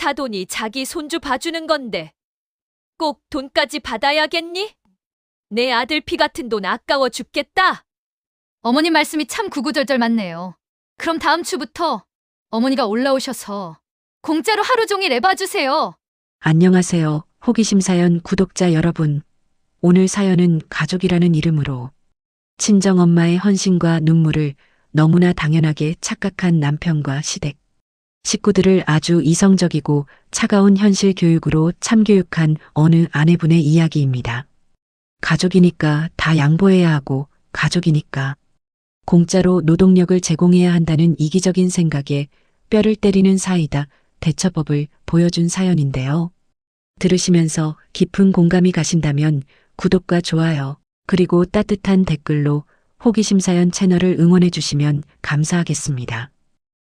사돈이 자기 손주 봐주는 건데 꼭 돈까지 받아야겠니? 내 아들 피 같은 돈 아까워 죽겠다. 어머님 말씀이 참 구구절절 맞네요. 그럼 다음 주부터 어머니가 올라오셔서 공짜로 하루 종일 애봐주세요. 안녕하세요. 호기심 사연 구독자 여러분. 오늘 사연은 가족이라는 이름으로 친정엄마의 헌신과 눈물을 너무나 당연하게 착각한 남편과 시댁, 식구들을 아주 이성적이고 차가운 현실 교육으로 참교육한 어느 아내분의 이야기입니다. 가족이니까 다 양보해야 하고 가족이니까 공짜로 노동력을 제공해야 한다는 이기적인 생각에 뼈를 때리는 사이다 대처법을 보여준 사연인데요. 들으시면서 깊은 공감이 가신다면 구독과 좋아요, 그리고 따뜻한 댓글로 호기심 사연 채널을 응원해 주시면 감사하겠습니다.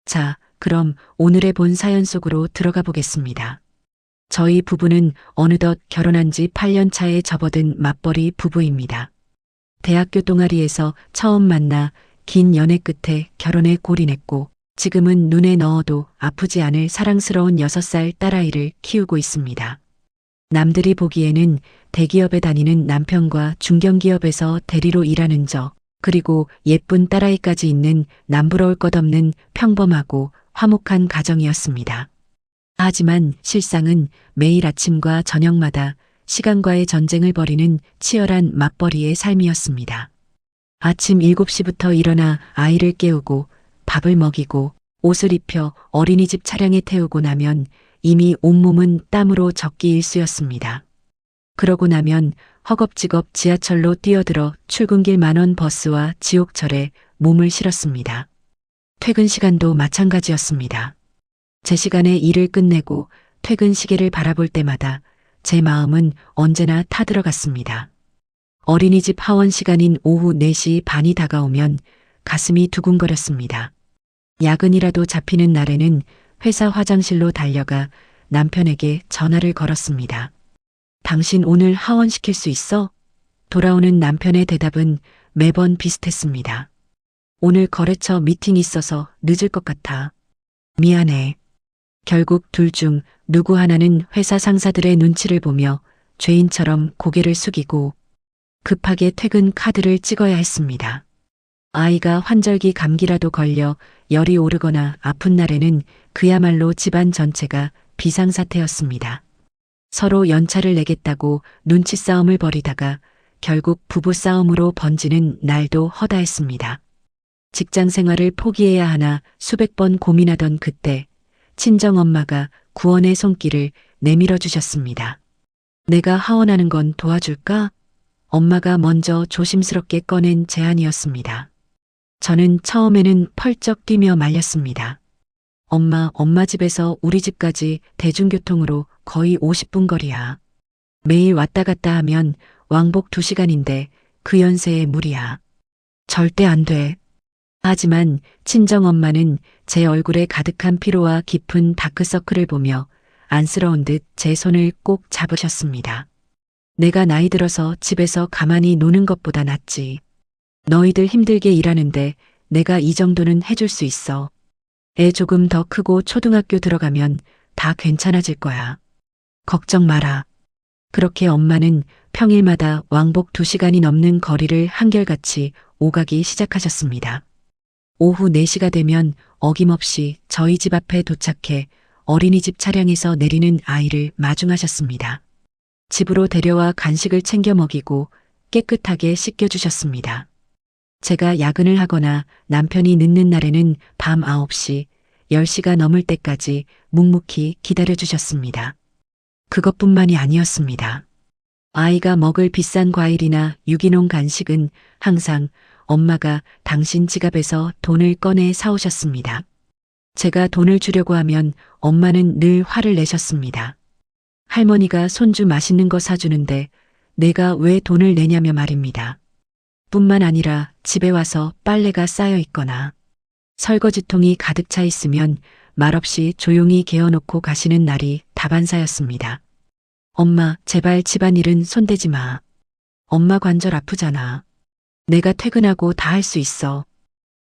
자, 그럼 오늘의 본 사연 속으로 들어가 보겠습니다. 저희 부부는 어느덧 결혼한 지 8년 차에 접어든 맞벌이 부부입니다. 대학교 동아리에서 처음 만나 긴 연애 끝에 결혼에 골인했고 지금은 눈에 넣어도 아프지 않을 사랑스러운 6살 딸아이를 키우고 있습니다. 남들이 보기에는 대기업에 다니는 남편과 중견기업에서 대리로 일하는 저, 그리고 예쁜 딸아이까지 있는 남부러울 것 없는 평범하고 화목한 가정이었습니다. 하지만 실상은 매일 아침과 저녁마다 시간과의 전쟁을 벌이는 치열한 맞벌이의 삶이었습니다. 아침 7시부터 일어나 아이를 깨우고 밥을 먹이고 옷을 입혀 어린이집 차량에 태우고 나면 이미 온몸은 땀으로 적기 일쑤였습니다. 그러고 나면 허겁지겁 지하철로 뛰어들어 출근길 만원 버스와 지옥철에 몸을 실었습니다. 퇴근 시간도 마찬가지였습니다. 제 시간에 일을 끝내고 퇴근 시계를 바라볼 때마다 제 마음은 언제나 타들어갔습니다. 어린이집 하원 시간인 오후 4시 반이 다가오면 가슴이 두근거렸습니다. 야근이라도 잡히는 날에는 회사 화장실로 달려가 남편에게 전화를 걸었습니다. 당신 오늘 하원시킬 수 있어? 돌아오는 남편의 대답은 매번 비슷했습니다. 오늘 거래처 미팅 있어서 늦을 것 같아. 미안해. 결국 둘 중 누구 하나는 회사 상사들의 눈치를 보며 죄인처럼 고개를 숙이고 급하게 퇴근 카드를 찍어야 했습니다. 아이가 환절기 감기라도 걸려 열이 오르거나 아픈 날에는 그야말로 집안 전체가 비상사태였습니다. 서로 연차를 내겠다고 눈치 싸움을 벌이다가 결국 부부싸움으로 번지는 날도 허다했습니다. 직장 생활을 포기해야 하나 수백 번 고민하던 그때 친정엄마가 구원의 손길을 내밀어 주셨습니다. 내가 하원하는 건 도와줄까? 엄마가 먼저 조심스럽게 꺼낸 제안이었습니다. 저는 처음에는 펄쩍 뛰며 말렸습니다. 엄마 집에서 우리 집까지 대중교통으로 거의 50분 거리야. 매일 왔다 갔다 하면 왕복 2시간인데 그 연세에 무리야. 절대 안 돼. 하지만 친정엄마는 제 얼굴에 가득한 피로와 깊은 다크서클을 보며 안쓰러운 듯 제 손을 꼭 잡으셨습니다. 내가 나이 들어서 집에서 가만히 노는 것보다 낫지. 너희들 힘들게 일하는데 내가 이 정도는 해줄 수 있어. 애 조금 더 크고 초등학교 들어가면 다 괜찮아질 거야. 걱정 마라. 그렇게 엄마는 평일마다 왕복 2시간이 넘는 거리를 한결같이 오가기 시작하셨습니다. 오후 4시가 되면 어김없이 저희 집 앞에 도착해 어린이집 차량에서 내리는 아이를 마중하셨습니다. 집으로 데려와 간식을 챙겨 먹이고 깨끗하게 씻겨주셨습니다. 제가 야근을 하거나 남편이 늦는 날에는 밤 9시, 10시가 넘을 때까지 묵묵히 기다려주셨습니다. 그것뿐만이 아니었습니다. 아이가 먹을 비싼 과일이나 유기농 간식은 항상 엄마가 당신 지갑에서 돈을 꺼내 사오셨습니다. 제가 돈을 주려고 하면 엄마는 늘 화를 내셨습니다. 할머니가 손주 맛있는 거 사주는데 내가 왜 돈을 내냐며 말입니다. 뿐만 아니라 집에 와서 빨래가 쌓여 있거나 설거지통이 가득 차 있으면 말없이 조용히 개어놓고 가시는 날이 다반사였습니다. 엄마, 제발 집안일은 손대지 마. 엄마 관절 아프잖아. 내가 퇴근하고 다 할 수 있어.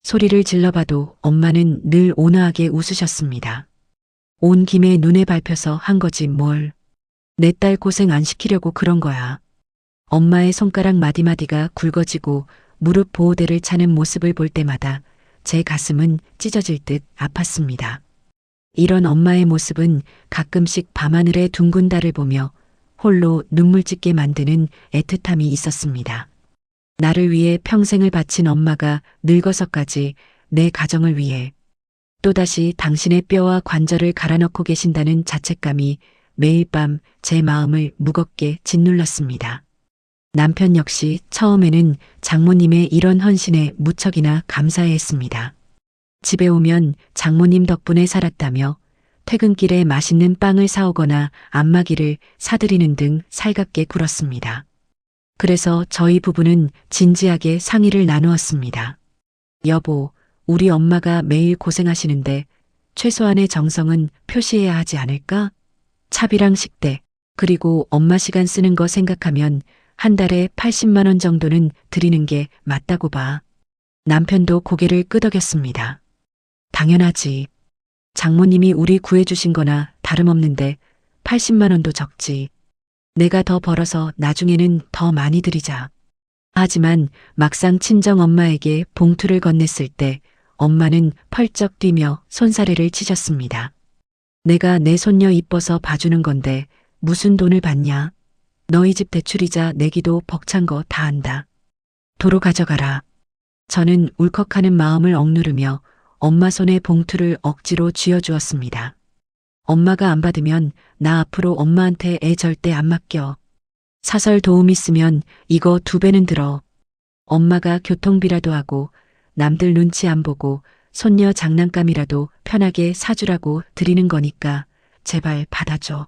소리를 질러봐도 엄마는 늘 온화하게 웃으셨습니다. 온 김에 눈에 밟혀서 한 거지 뭘. 내 딸 고생 안 시키려고 그런 거야. 엄마의 손가락 마디마디가 굵어지고 무릎 보호대를 차는 모습을 볼 때마다 제 가슴은 찢어질 듯 아팠습니다. 이런 엄마의 모습은 가끔씩 밤하늘의 둥근 달을 보며 홀로 눈물 짓게 만드는 애틋함이 있었습니다. 나를 위해 평생을 바친 엄마가 늙어서까지 내 가정을 위해 또다시 당신의 뼈와 관절을 갈아넣고 계신다는 자책감이 매일 밤 제 마음을 무겁게 짓눌렀습니다. 남편 역시 처음에는 장모님의 이런 헌신에 무척이나 감사해했습니다. 집에 오면 장모님 덕분에 살았다며 퇴근길에 맛있는 빵을 사오거나 안마기를 사드리는 등 살갑게 굴었습니다. 그래서 저희 부부는 진지하게 상의를 나누었습니다. 여보, 우리 엄마가 매일 고생하시는데 최소한의 정성은 표시해야 하지 않을까? 차비랑 식대, 그리고 엄마 시간 쓰는 거 생각하면 한 달에 80만 원 정도는 드리는 게 맞다고 봐. 남편도 고개를 끄덕였습니다. 당연하지. 장모님이 우리 구해주신 거나 다름없는데 80만 원도 적지. 내가 더 벌어서 나중에는 더 많이 드리자. 하지만 막상 친정 엄마에게 봉투를 건넸을 때 엄마는 펄쩍 뛰며 손사래를 치셨습니다. 내가 내 손녀 이뻐서 봐주는 건데 무슨 돈을 받냐. 너희 집 대출이자 내기도 벅찬 거 다 안다. 도로 가져가라. 저는 울컥하는 마음을 억누르며 엄마 손에 봉투를 억지로 쥐어주었습니다. 엄마가 안 받으면 나 앞으로 엄마한테 애 절대 안 맡겨. 사설 도움 있으면 이거 2배는 들어. 엄마가 교통비라도 하고 남들 눈치 안 보고 손녀 장난감이라도 편하게 사주라고 드리는 거니까 제발 받아줘.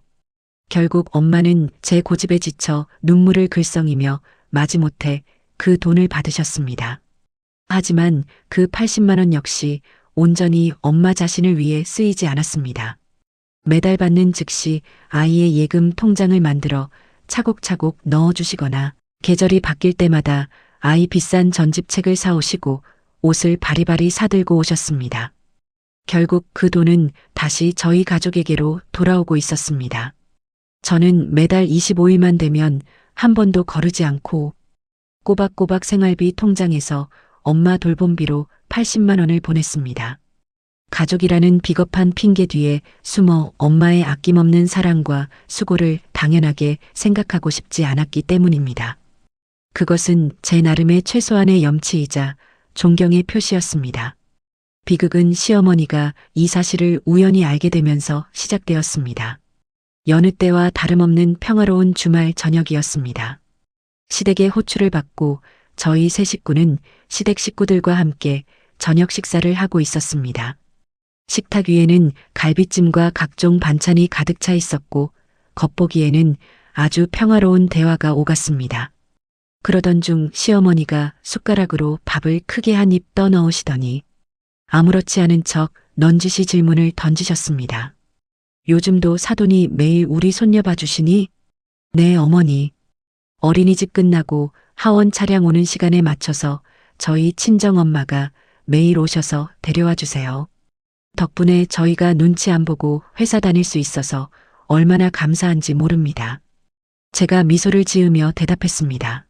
결국 엄마는 제 고집에 지쳐 눈물을 글썽이며 마지못해 그 돈을 받으셨습니다. 하지만 그 80만 원 역시 온전히 엄마 자신을 위해 쓰이지 않았습니다. 매달 받는 즉시 아이의 예금 통장을 만들어 차곡차곡 넣어주시거나 계절이 바뀔 때마다 아이 비싼 전집책을 사오시고 옷을 바리바리 사들고 오셨습니다. 결국 그 돈은 다시 저희 가족에게로 돌아오고 있었습니다. 저는 매달 25일만 되면 한 번도 거르지 않고 꼬박꼬박 생활비 통장에서 엄마 돌봄비로 80만 원을 보냈습니다. 가족이라는 비겁한 핑계 뒤에 숨어 엄마의 아낌없는 사랑과 수고를 당연하게 생각하고 싶지 않았기 때문입니다. 그것은 제 나름의 최소한의 염치이자 존경의 표시였습니다. 비극은 시어머니가 이 사실을 우연히 알게 되면서 시작되었습니다. 여느 때와 다름없는 평화로운 주말 저녁이었습니다. 시댁의 호출을 받고 저희 세 식구는 시댁 식구들과 함께 저녁 식사를 하고 있었습니다. 식탁 위에는 갈비찜과 각종 반찬이 가득 차 있었고 겉보기에는 아주 평화로운 대화가 오갔습니다. 그러던 중 시어머니가 숟가락으로 밥을 크게 한 입 떠넣으시더니 아무렇지 않은 척 넌지시 질문을 던지셨습니다. 요즘도 사돈이 매일 우리 손녀 봐주시니? 네, 어머니. 어린이집 끝나고 하원 차량 오는 시간에 맞춰서 저희 친정엄마가 매일 오셔서 데려와 주세요. 덕분에 저희가 눈치 안 보고 회사 다닐 수 있어서 얼마나 감사한지 모릅니다. 제가 미소를 지으며 대답했습니다.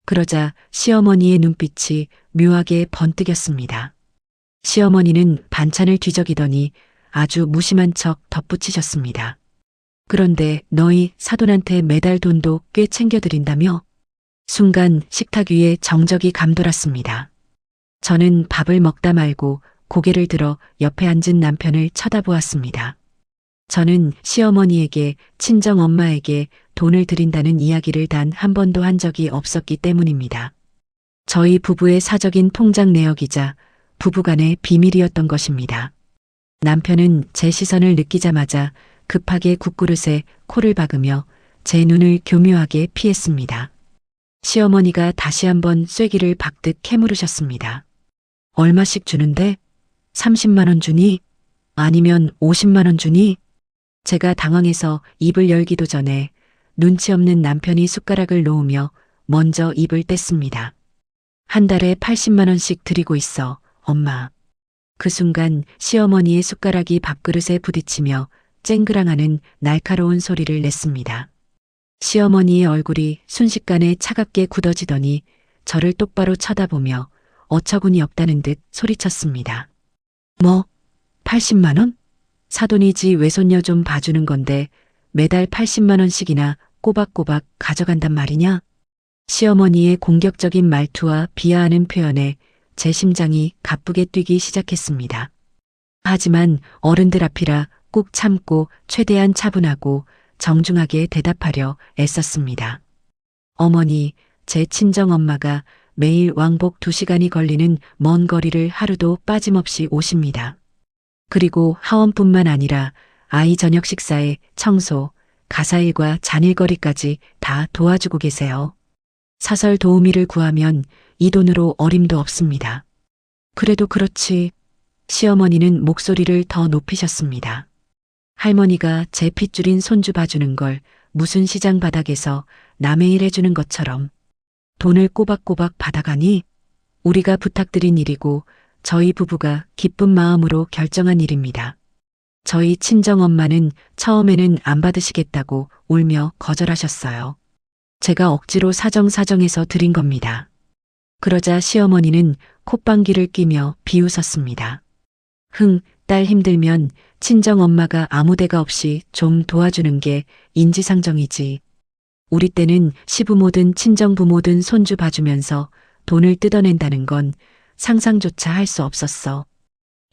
그러자 시어머니의 눈빛이 묘하게 번뜩였습니다. 시어머니는 반찬을 뒤적이더니 아주 무심한 척 덧붙이셨습니다. 그런데 너희 사돈한테 매달 돈도 꽤 챙겨드린다며? 순간 식탁 위에 정적이 감돌았습니다. 저는 밥을 먹다 말고 고개를 들어 옆에 앉은 남편을 쳐다보았습니다. 저는 시어머니에게 친정엄마에게 돈을 드린다는 이야기를 단 한 번도 한 적이 없었기 때문입니다. 저희 부부의 사적인 통장 내역이자 부부간의 비밀이었던 것입니다. 남편은 제 시선을 느끼자마자 급하게 국그릇에 코를 박으며 제 눈을 교묘하게 피했습니다. 시어머니가 다시 한번 쐐기를 박듯 캐물으셨습니다. 얼마씩 주는데? 30만 원 주니? 아니면 50만 원 주니? 제가 당황해서 입을 열기도 전에 눈치 없는 남편이 숟가락을 놓으며 먼저 입을 뗐습니다. 한 달에 80만 원씩 드리고 있어, 엄마. 그 순간 시어머니의 숟가락이 밥그릇에 부딪히며 쨍그랑하는 날카로운 소리를 냈습니다. 시어머니의 얼굴이 순식간에 차갑게 굳어지더니 저를 똑바로 쳐다보며 어처구니 없다는 듯 소리쳤습니다. 뭐, 80만 원? 사돈이지 외손녀 좀 봐주는 건데 매달 80만 원씩이나 꼬박꼬박 가져간단 말이냐? 시어머니의 공격적인 말투와 비하하는 표현에 제 심장이 가쁘게 뛰기 시작했습니다. 하지만 어른들 앞이라 꾹 참고 최대한 차분하고 정중하게 대답하려 애썼습니다. 어머니, 제 친정엄마가 매일 왕복 2시간이 걸리는 먼 거리를 하루도 빠짐없이 오십니다. 그리고 하원뿐만 아니라 아이 저녁 식사에 청소, 가사일과 잔일거리까지 다 도와주고 계세요. 사설 도우미를 구하면 이 돈으로 어림도 없습니다. 그래도 그렇지. 시어머니는 목소리를 더 높이셨습니다. 할머니가 제 핏줄인 손주 봐주는 걸 무슨 시장 바닥에서 남의 일 해주는 것처럼 돈을 꼬박꼬박 받아가니? 우리가 부탁드린 일이고 저희 부부가 기쁜 마음으로 결정한 일입니다. 저희 친정엄마는 처음에는 안 받으시겠다고 울며 거절하셨어요. 제가 억지로 사정사정해서 드린 겁니다. 그러자 시어머니는 콧방귀를 뀌며 비웃었습니다. 딸 힘들면 친정엄마가 아무 데가 없이 좀 도와주는 게 인지상정이지. 우리 때는 시부모든 친정부모든 손주 봐주면서 돈을 뜯어낸다는 건 상상조차 할 수 없었어.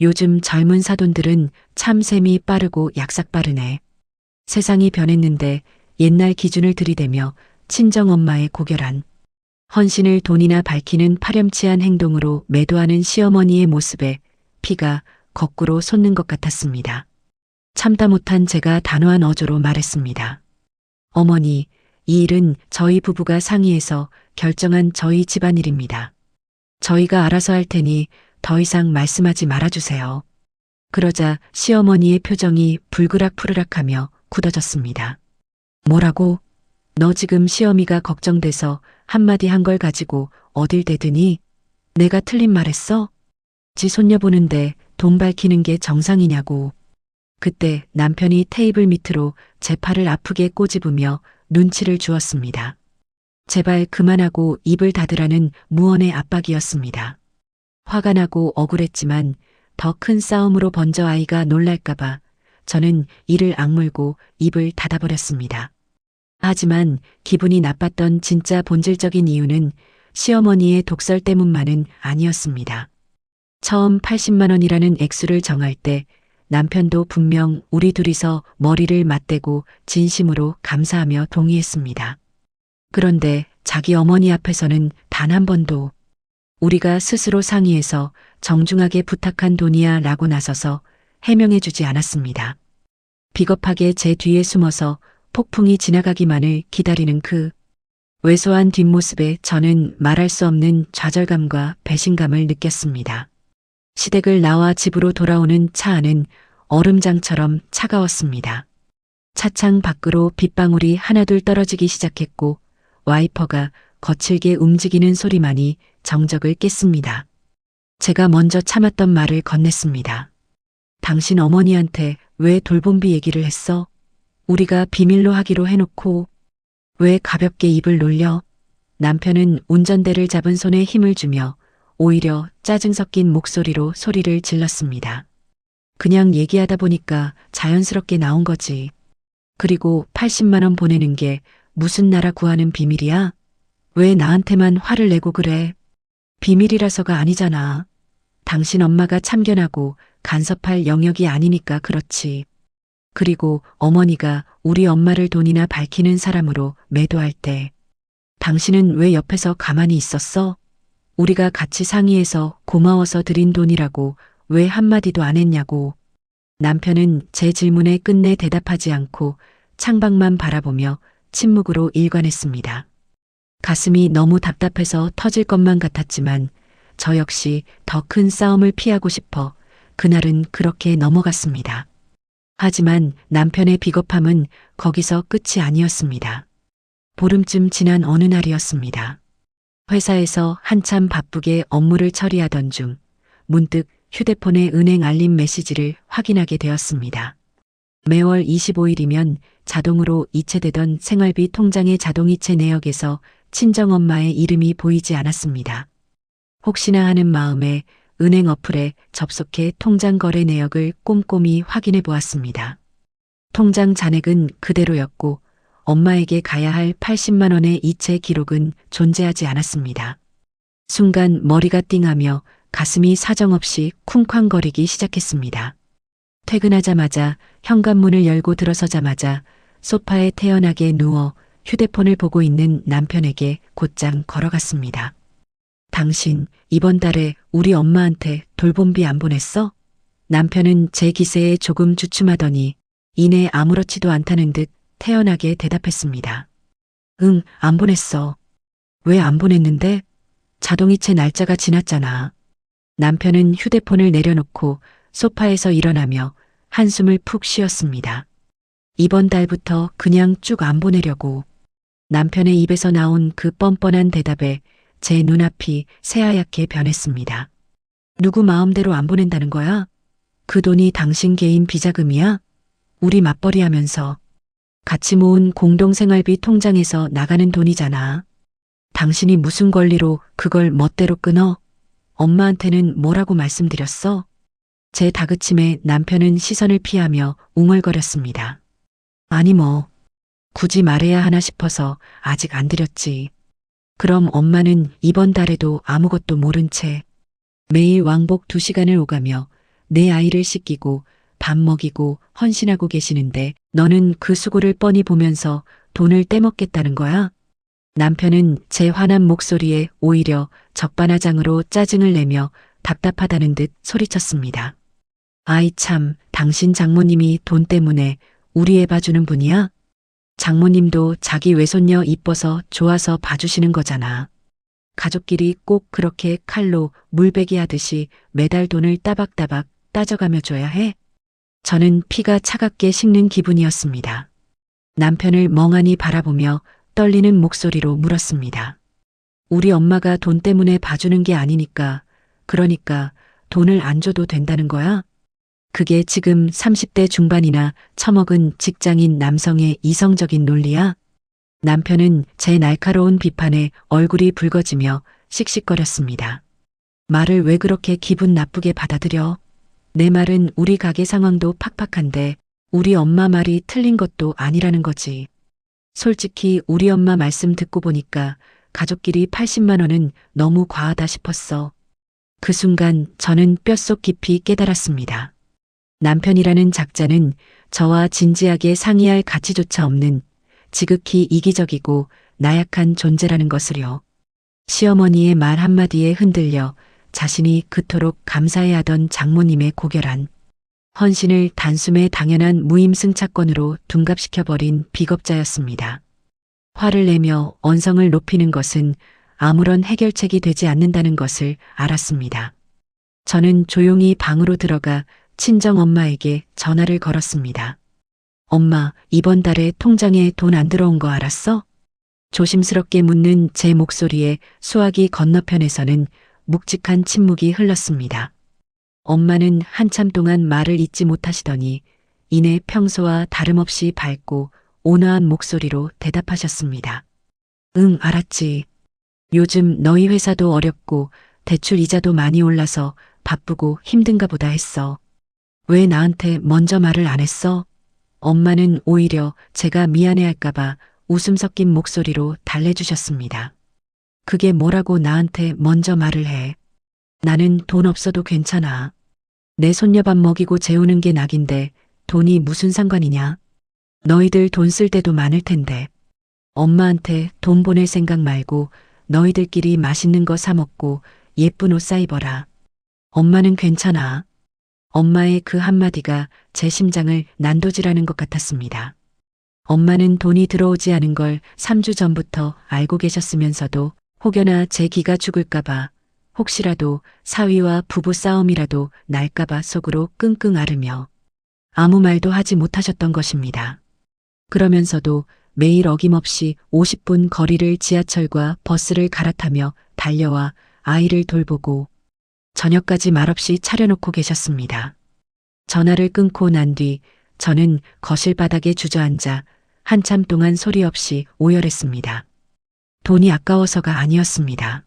요즘 젊은 사돈들은 참 셈이 빠르고 약삭 빠르네. 세상이 변했는데 옛날 기준을 들이대며 친정엄마의 고결한 헌신을 돈이나 밝히는 파렴치한 행동으로 매도하는 시어머니의 모습에 피가 거꾸로 솟는 것 같았습니다. 참다 못한 제가 단호한 어조로 말했습니다. 어머니, 이 일은 저희 부부가 상의해서 결정한 저희 집안일입니다. 저희가 알아서 할 테니 더 이상 말씀하지 말아주세요. 그러자 시어머니의 표정이 불그락푸르락하며 굳어졌습니다. 뭐라고? 너 지금 시어미가 걱정돼서 한마디 한 걸 가지고 어딜 대드니? 내가 틀린 말했어? 지 손녀 보는데 돈 밝히는 게 정상이냐고. 그때 남편이 테이블 밑으로 제 팔을 아프게 꼬집으며 눈치를 주었습니다. 제발 그만하고 입을 닫으라는 무언의 압박이었습니다. 화가 나고 억울했지만 더 큰 싸움으로 번져 아이가 놀랄까봐 저는 이를 악물고 입을 닫아버렸습니다. 하지만 기분이 나빴던 진짜 본질적인 이유는 시어머니의 독설 때문만은 아니었습니다. 처음 80만 원이라는 액수를 정할 때 남편도 분명 우리 둘이서 머리를 맞대고 진심으로 감사하며 동의했습니다. 그런데 자기 어머니 앞에서는 단 한 번도 우리가 스스로 상의해서 정중하게 부탁한 돈이야 라고 나서서 해명해주지 않았습니다. 비겁하게 제 뒤에 숨어서 폭풍이 지나가기만을 기다리는 그 왜소한 뒷모습에 저는 말할 수 없는 좌절감과 배신감을 느꼈습니다. 시댁을 나와 집으로 돌아오는 차 안은 얼음장처럼 차가웠습니다. 차창 밖으로 빗방울이 하나둘 떨어지기 시작했고 와이퍼가 거칠게 움직이는 소리만이 정적을 깼습니다. 제가 먼저 참았던 말을 건넸습니다. 당신 어머니한테 왜 돌봄비 얘기를 했어? 우리가 비밀로 하기로 해놓고 왜 가볍게 입을 놀려? 남편은 운전대를 잡은 손에 힘을 주며 오히려 짜증 섞인 목소리로 소리를 질렀습니다. 그냥 얘기하다 보니까 자연스럽게 나온 거지. 그리고 80만 원 보내는 게 무슨 나라 구하는 비밀이야? 왜 나한테만 화를 내고 그래? 비밀이라서가 아니잖아. 당신 엄마가 참견하고 간섭할 영역이 아니니까 그렇지. 그리고 어머니가 우리 엄마를 돈이나 밝히는 사람으로 매도할 때 당신은 왜 옆에서 가만히 있었어? 우리가 같이 상의해서 고마워서 드린 돈이라고 왜 한마디도 안 했냐고. 남편은 제 질문에 끝내 대답하지 않고 창밖만 바라보며 침묵으로 일관했습니다. 가슴이 너무 답답해서 터질 것만 같았지만 저 역시 더 큰 싸움을 피하고 싶어 그날은 그렇게 넘어갔습니다. 하지만 남편의 비겁함은 거기서 끝이 아니었습니다. 보름쯤 지난 어느 날이었습니다. 회사에서 한참 바쁘게 업무를 처리하던 중 문득 휴대폰의 은행 알림 메시지를 확인하게 되었습니다. 매월 25일이면 자동으로 이체되던 생활비 통장의 자동이체 내역에서 친정엄마의 이름이 보이지 않았습니다. 혹시나 하는 마음에 은행 어플에 접속해 통장 거래 내역을 꼼꼼히 확인해 보았습니다. 통장 잔액은 그대로였고 엄마에게 가야 할 80만 원의 이체 기록은 존재하지 않았습니다. 순간 머리가 띵하며 가슴이 사정없이 쿵쾅거리기 시작했습니다. 퇴근하자마자 현관문을 열고 들어서자마자 소파에 태연하게 누워 휴대폰을 보고 있는 남편에게 곧장 걸어갔습니다. 당신 이번 달에 우리 엄마한테 돌봄비 안 보냈어? 남편은 제 기세에 조금 주춤하더니 이내 아무렇지도 않다는 듯 태연하게 대답했습니다. 응, 안 보냈어. 왜 안 보냈는데? 자동이체 날짜가 지났잖아. 남편은 휴대폰을 내려놓고 소파에서 일어나며 한숨을 푹 쉬었습니다. 이번 달부터 그냥 쭉 안 보내려고. 남편의 입에서 나온 그 뻔뻔한 대답에 제 눈앞이 새하얗게 변했습니다. 누구 마음대로 안 보낸다는 거야? 그 돈이 당신 개인 비자금이야? 우리 맞벌이 하면서 같이 모은 공동생활비 통장에서 나가는 돈이잖아. 당신이 무슨 권리로 그걸 멋대로 끊어? 엄마한테는 뭐라고 말씀드렸어? 제 다그침에 남편은 시선을 피하며 웅얼거렸습니다. 아니 뭐, 굳이 말해야 하나 싶어서 아직 안 드렸지. 그럼 엄마는 이번 달에도 아무것도 모른 채 매일 왕복 2시간을 오가며 내 아이를 씻기고 밥 먹이고 헌신하고 계시는데 너는 그 수고를 뻔히 보면서 돈을 떼먹겠다는 거야? 남편은 제 화난 목소리에 오히려 적반하장으로 짜증을 내며 답답하다는 듯 소리쳤습니다. 아이 참, 당신 장모님이 돈 때문에 우리 애 봐주는 분이야? 장모님도 자기 외손녀 이뻐서 좋아서 봐주시는 거잖아. 가족끼리 꼭 그렇게 칼로 물베기 하듯이 매달 돈을 따박따박 따져가며 줘야 해? 저는 피가 차갑게 식는 기분이었습니다. 남편을 멍하니 바라보며 떨리는 목소리로 물었습니다. 우리 엄마가 돈 때문에 봐주는 게 아니니까, 그러니까 돈을 안 줘도 된다는 거야? 그게 지금 30대 중반이나 처먹은 직장인 남성의 이성적인 논리야? 남편은 제 날카로운 비판에 얼굴이 붉어지며 씩씩거렸습니다. 말을 왜 그렇게 기분 나쁘게 받아들여? 내 말은 우리 가게 상황도 팍팍한데 우리 엄마 말이 틀린 것도 아니라는 거지. 솔직히 우리 엄마 말씀 듣고 보니까 가족끼리 80만 원은 너무 과하다 싶었어. 그 순간 저는 뼛속 깊이 깨달았습니다. 남편이라는 작자는 저와 진지하게 상의할 가치조차 없는 지극히 이기적이고 나약한 존재라는 것을요. 시어머니의 말 한마디에 흔들려 자신이 그토록 감사해하던 장모님의 고결한 헌신을 단숨에 당연한 무임승차권으로 둔갑시켜버린 비겁자였습니다. 화를 내며 언성을 높이는 것은 아무런 해결책이 되지 않는다는 것을 알았습니다. 저는 조용히 방으로 들어가 친정엄마에게 전화를 걸었습니다. 엄마, 이번 달에 통장에 돈 안 들어온 거 알았어? 조심스럽게 묻는 제 목소리에 수화기 건너편에서는 묵직한 침묵이 흘렀습니다. 엄마는 한참 동안 말을 잇지 못하시더니 이내 평소와 다름없이 밝고 온화한 목소리로 대답하셨습니다. 응, 알았지. 요즘 너희 회사도 어렵고 대출 이자도 많이 올라서 바쁘고 힘든가 보다 했어. 왜 나한테 먼저 말을 안 했어? 엄마는 오히려 제가 미안해할까봐 웃음 섞인 목소리로 달래주셨습니다. 그게 뭐라고 나한테 먼저 말을 해. 나는 돈 없어도 괜찮아. 내 손녀 밥 먹이고 재우는 게 낙인데 돈이 무슨 상관이냐? 너희들 돈 쓸 때도 많을 텐데. 엄마한테 돈 보낼 생각 말고 너희들끼리 맛있는 거 사 먹고 예쁜 옷 사 입어라. 엄마는 괜찮아. 엄마의 그 한마디가 제 심장을 난도질하는 것 같았습니다. 엄마는 돈이 들어오지 않은 걸 3주 전부터 알고 계셨으면서도 혹여나 제 기가 죽을까봐 혹시라도 사위와 부부 싸움이라도 날까봐 속으로 끙끙 앓으며 아무 말도 하지 못하셨던 것입니다. 그러면서도 매일 어김없이 50분 거리를 지하철과 버스를 갈아타며 달려와 아이를 돌보고 저녁까지 말없이 차려놓고 계셨습니다. 전화를 끊고 난 뒤 저는 거실 바닥에 주저앉아 한참 동안 소리 없이 오열했습니다. 돈이 아까워서가 아니었습니다.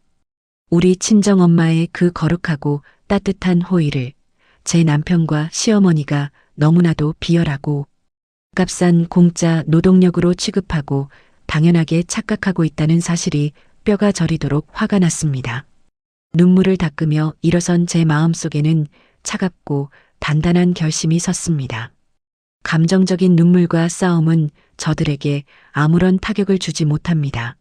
우리 친정엄마의 그 거룩하고 따뜻한 호의를 제 남편과 시어머니가 너무나도 비열하고 값싼 공짜 노동력으로 취급하고 당연하게 착각하고 있다는 사실이 뼈가 저리도록 화가 났습니다. 눈물을 닦으며 일어선 제 마음속에는 차갑고 단단한 결심이 섰습니다. 감정적인 눈물과 싸움은 저들에게 아무런 타격을 주지 못합니다.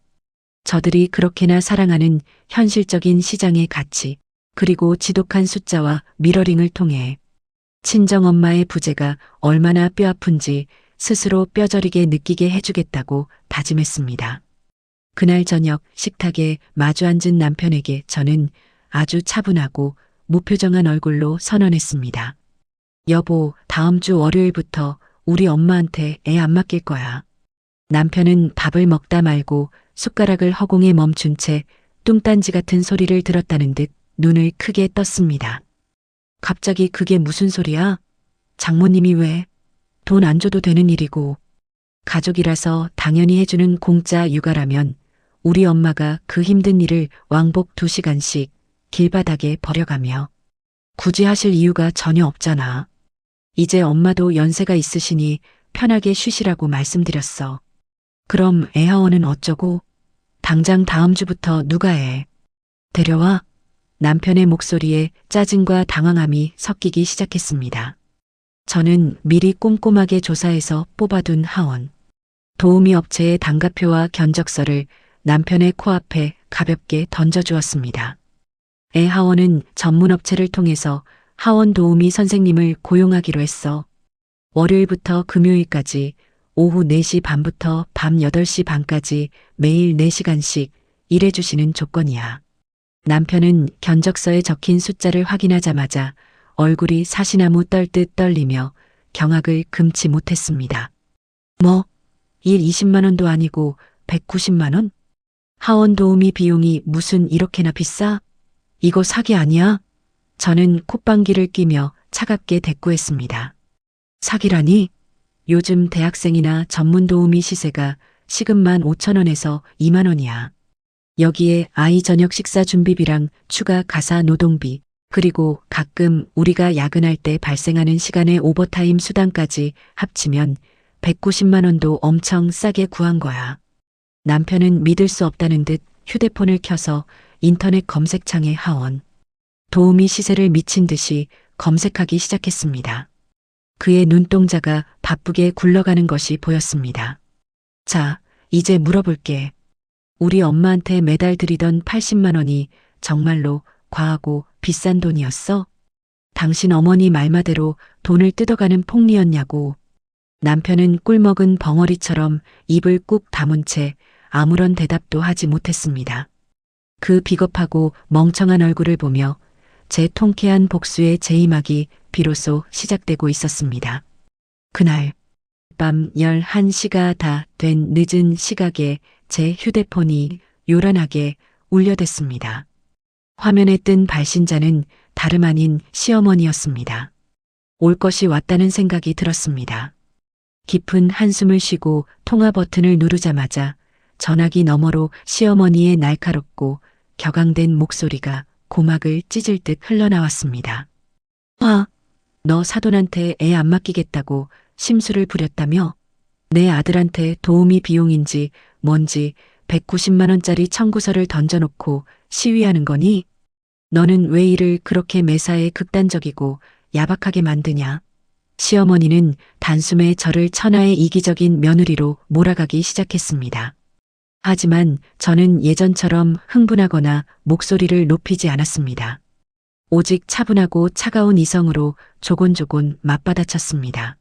저들이 그렇게나 사랑하는 현실적인 시장의 가치, 그리고 지독한 숫자와 미러링을 통해 친정엄마의 부재가 얼마나 뼈아픈지 스스로 뼈저리게 느끼게 해주겠다고 다짐했습니다. 그날 저녁 식탁에 마주 앉은 남편에게 저는 아주 차분하고 무표정한 얼굴로 선언했습니다. 여보, 다음 주 월요일부터 우리 엄마한테 애 안 맡길 거야. 남편은 밥을 먹다 말고 숟가락을 허공에 멈춘 채 뚱딴지 같은 소리를 들었다는 듯 눈을 크게 떴습니다. 갑자기 그게 무슨 소리야? 장모님이 왜? 돈 안 줘도 되는 일이고. 가족이라서 당연히 해주는 공짜 육아라면 우리 엄마가 그 힘든 일을 왕복 2시간씩 길바닥에 버려가며 굳이 하실 이유가 전혀 없잖아. 이제 엄마도 연세가 있으시니 편하게 쉬시라고 말씀드렸어. 그럼 애하원은 어쩌고? 당장 다음 주부터 누가 해? 데려와? 남편의 목소리에 짜증과 당황함이 섞이기 시작했습니다. 저는 미리 꼼꼼하게 조사해서 뽑아둔 하원. 도우미 업체의 단가표와 견적서를 남편의 코앞에 가볍게 던져주었습니다. 애 하원은 전문 업체를 통해서 하원 도우미 선생님을 고용하기로 했어. 월요일부터 금요일까지 오후 4시 반부터 밤 8시 반까지 매일 4시간씩 일해주시는 조건이야. 남편은 견적서에 적힌 숫자를 확인하자마자 얼굴이 사시나무 떨듯 떨리며 경악을 금치 못했습니다. 뭐? 일 20만 원도 아니고 190만 원? 하원 도우미 비용이 무슨 이렇게나 비싸? 이거 사기 아니야? 저는 콧방귀를 뀌며 차갑게 대꾸했습니다. 사기라니? 요즘 대학생이나 전문 도우미 시세가 시급만 5천 원에서 2만 원이야. 여기에 아이 저녁 식사 준비비랑 추가 가사 노동비, 그리고 가끔 우리가 야근할 때 발생하는 시간의 오버타임 수당까지 합치면 190만 원도 엄청 싸게 구한 거야. 남편은 믿을 수 없다는 듯 휴대폰을 켜서 인터넷 검색창에 하원 도우미 시세를 미친 듯이 검색하기 시작했습니다. 그의 눈동자가 바쁘게 굴러가는 것이 보였습니다. 자, 이제 물어볼게. 우리 엄마한테 매달 드리던 80만 원이 정말로 과하고 비싼 돈이었어? 당신 어머니 말마대로 돈을 뜯어가는 폭리였냐고. 남편은 꿀먹은 벙어리처럼 입을 꾹 다문 채 아무런 대답도 하지 못했습니다. 그 비겁하고 멍청한 얼굴을 보며 제 통쾌한 복수의 재임하기 비로소 시작되고 있었습니다. 그날 밤 11시가 다 된 늦은 시각에 제 휴대폰이 요란하게 울려댔습니다. 화면에 뜬 발신자는 다름 아닌 시어머니였습니다. 올 것이 왔다는 생각이 들었습니다. 깊은 한숨을 쉬고 통화 버튼을 누르자마자 전화기 너머로 시어머니의 날카롭고 격앙된 목소리가 고막을 찢을 듯 흘러나왔습니다. 너 사돈한테 애 안 맡기겠다고 심술을 부렸다며? 내 아들한테 도우미 비용인지 뭔지 190만 원짜리 청구서를 던져놓고 시위하는 거니? 너는 왜 일을 그렇게 매사에 극단적이고 야박하게 만드냐? 시어머니는 단숨에 저를 천하의 이기적인 며느리로 몰아가기 시작했습니다. 하지만 저는 예전처럼 흥분하거나 목소리를 높이지 않았습니다. 오직 차분하고 차가운 이성으로 조곤조곤 맞받아쳤습니다.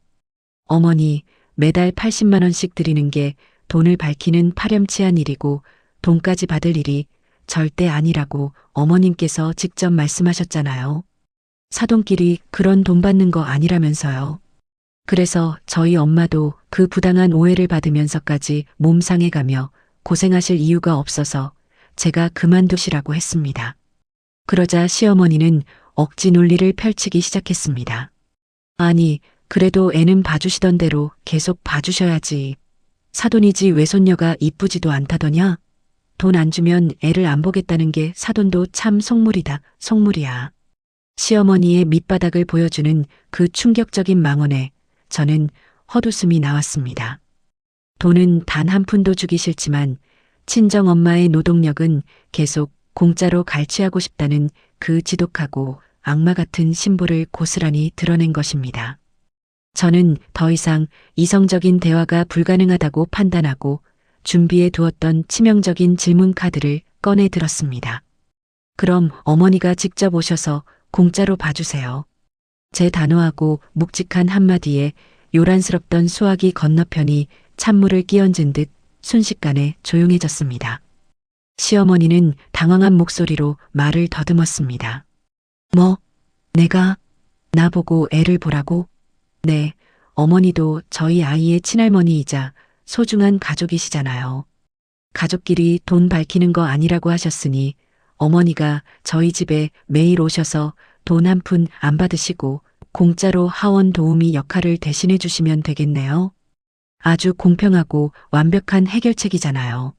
어머니, 매달 80만 원씩 드리는 게 돈을 밝히는 파렴치한 일이고 돈까지 받을 일이 절대 아니라고 어머님께서 직접 말씀하셨잖아요. 사돈끼리 그런 돈 받는 거 아니라면서요. 그래서 저희 엄마도 그 부당한 오해를 받으면서까지 몸 상해가며 고생하실 이유가 없어서 제가 그만두시라고 했습니다. 그러자 시어머니는 억지 논리를 펼치기 시작했습니다. 아니, 그래도 애는 봐주시던 대로 계속 봐주셔야지. 사돈이지 외손녀가 이쁘지도 않다더냐? 돈 안 주면 애를 안 보겠다는 게 사돈도 참 속물이다, 속물이야. 시어머니의 밑바닥을 보여주는 그 충격적인 망언에 저는 헛웃음이 나왔습니다. 돈은 단 한 푼도 주기 싫지만 친정엄마의 노동력은 계속 공짜로 갈취하고 싶다는 그 지독하고 악마 같은 심보를 고스란히 드러낸 것입니다. 저는 더 이상 이성적인 대화가 불가능하다고 판단하고 준비해 두었던 치명적인 질문 카드를 꺼내 들었습니다. 그럼 어머니가 직접 오셔서 공짜로 봐주세요. 제 단호하고 묵직한 한마디에 요란스럽던 수화기 건너편이 찬물을 끼얹은 듯 순식간에 조용해졌습니다. 시어머니는 당황한 목소리로 말을 더듬었습니다. 뭐? 내가? 나보고 애를 보라고? 네, 어머니도 저희 아이의 친할머니이자 소중한 가족이시잖아요. 가족끼리 돈 밝히는 거 아니라고 하셨으니 어머니가 저희 집에 매일 오셔서 돈 한 푼 안 받으시고 공짜로 하원 도우미 역할을 대신해 주시면 되겠네요. 아주 공평하고 완벽한 해결책이잖아요.